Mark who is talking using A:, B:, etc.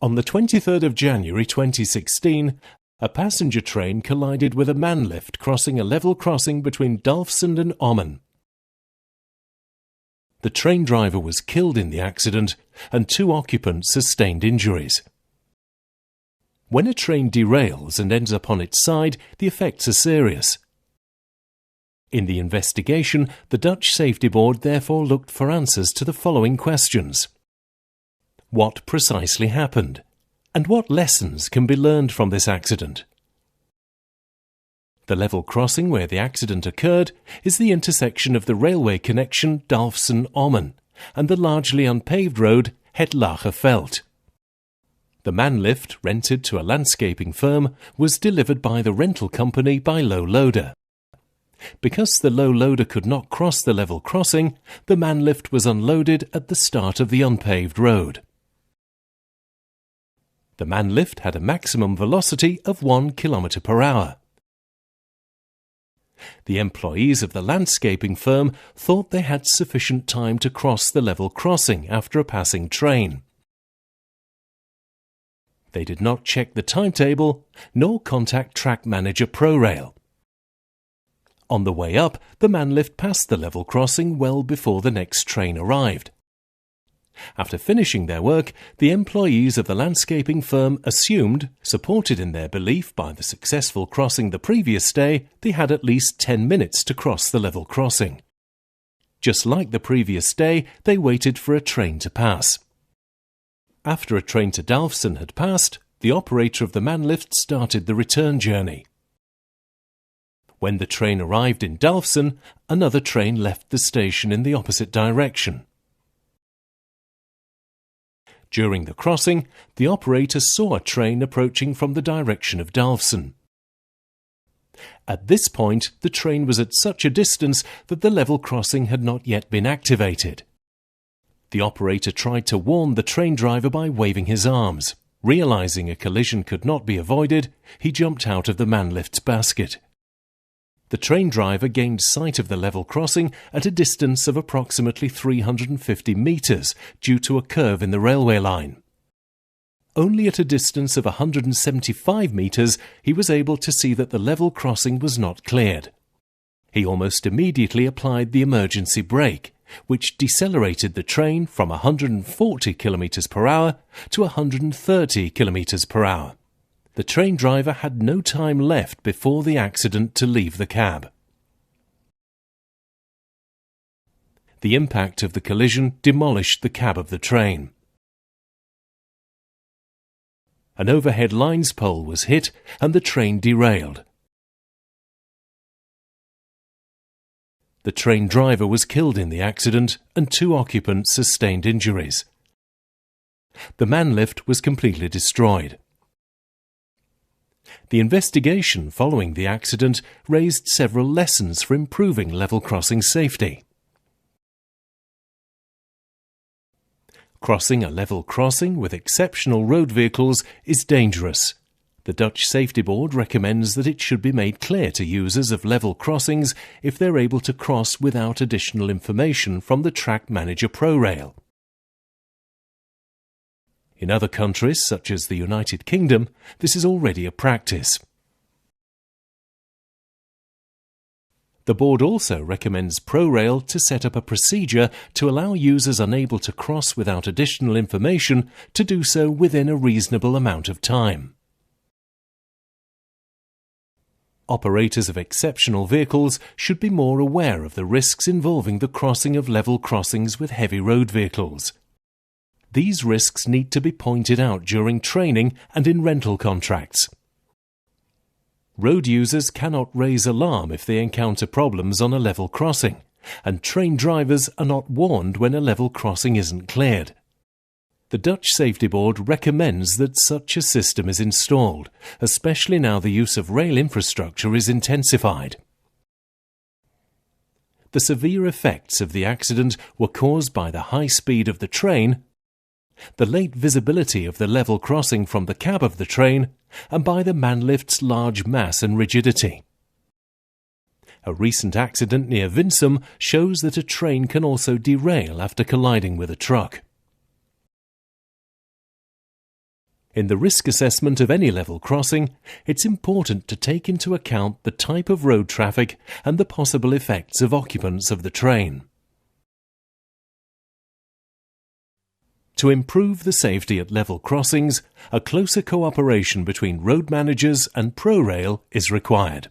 A: On the 23rd of January 2016, a passenger train collided with a man lift crossing a level crossing between Dalfsen and Ommen. The train driver was killed in the accident and 2 occupants sustained injuries. When a train derails and ends up on its side, the effects are serious. In the investigation, the Dutch Safety Board therefore looked for answers to the following questions. What precisely happened? And what lessons can be learned from this accident? The level crossing where the accident occurred is the intersection of the railway connection Dalfsen-Ommen and the largely unpaved road Het Lage Veld. The man lift, rented to a landscaping firm, was delivered by the rental company by low loader. Because the low loader could not cross the level crossing, the man lift was unloaded at the start of the unpaved road. The man lift had a maximum velocity of 1 km per hour. The employees of the landscaping firm thought they had sufficient time to cross the level crossing after a passing train. They did not check the timetable nor contact track manager ProRail. On the way up, the man lift passed the level crossing well before the next train arrived. After finishing their work, the employees of the landscaping firm assumed, supported in their belief by the successful crossing the previous day, they had at least 10 minutes to cross the level crossing. Just like the previous day, they waited for a train to pass. After a train to Dalfsen had passed, the operator of the man lift started the return journey. When the train arrived in Dalfsen, another train left the station in the opposite direction. During the crossing, the operator saw a train approaching from the direction of Dalfsen. At this point, the train was at such a distance that the level crossing had not yet been activated. The operator tried to warn the train driver by waving his arms. Realizing a collision could not be avoided, he jumped out of the man lift's basket. The train driver gained sight of the level crossing at a distance of approximately 350 metres due to a curve in the railway line. Only at a distance of 175 metres he was able to see that the level crossing was not cleared. He almost immediately applied the emergency brake, which decelerated the train from 140 km per hour to 130 km per hour. The train driver had no time left before the accident to leave the cab. The impact of the collision demolished the cab of the train. An overhead lines pole was hit and the train derailed. The train driver was killed in the accident and 2 occupants sustained injuries. The man lift was completely destroyed. The investigation following the accident raised several lessons for improving level crossing safety. Crossing a level crossing with exceptional road vehicles is dangerous. The Dutch Safety Board recommends that it should be made clear to users of level crossings if they're able to cross without additional information from the track manager ProRail. In other countries, such as the United Kingdom, this is already a practice. The board also recommends ProRail to set up a procedure to allow users unable to cross without additional information to do so within a reasonable amount of time. Operators of exceptional vehicles should be more aware of the risks involving the crossing of level crossings with heavy road vehicles. These risks need to be pointed out during training and in rental contracts. Road users cannot raise alarm if they encounter problems on a level crossing, and train drivers are not warned when a level crossing isn't cleared. The Dutch Safety Board recommends that such a system is installed, especially now the use of rail infrastructure is intensified. The severe effects of the accident were caused by the high speed of the train, the late visibility of the level crossing from the cab of the train, and by the man lift's large mass and rigidity. A recent accident near Winsum shows that a train can also derail after colliding with a truck. In the risk assessment of any level crossing, it's important to take into account the type of road traffic and the possible effects of occupants of the train. To improve the safety at level crossings, a closer cooperation between road managers and ProRail is required.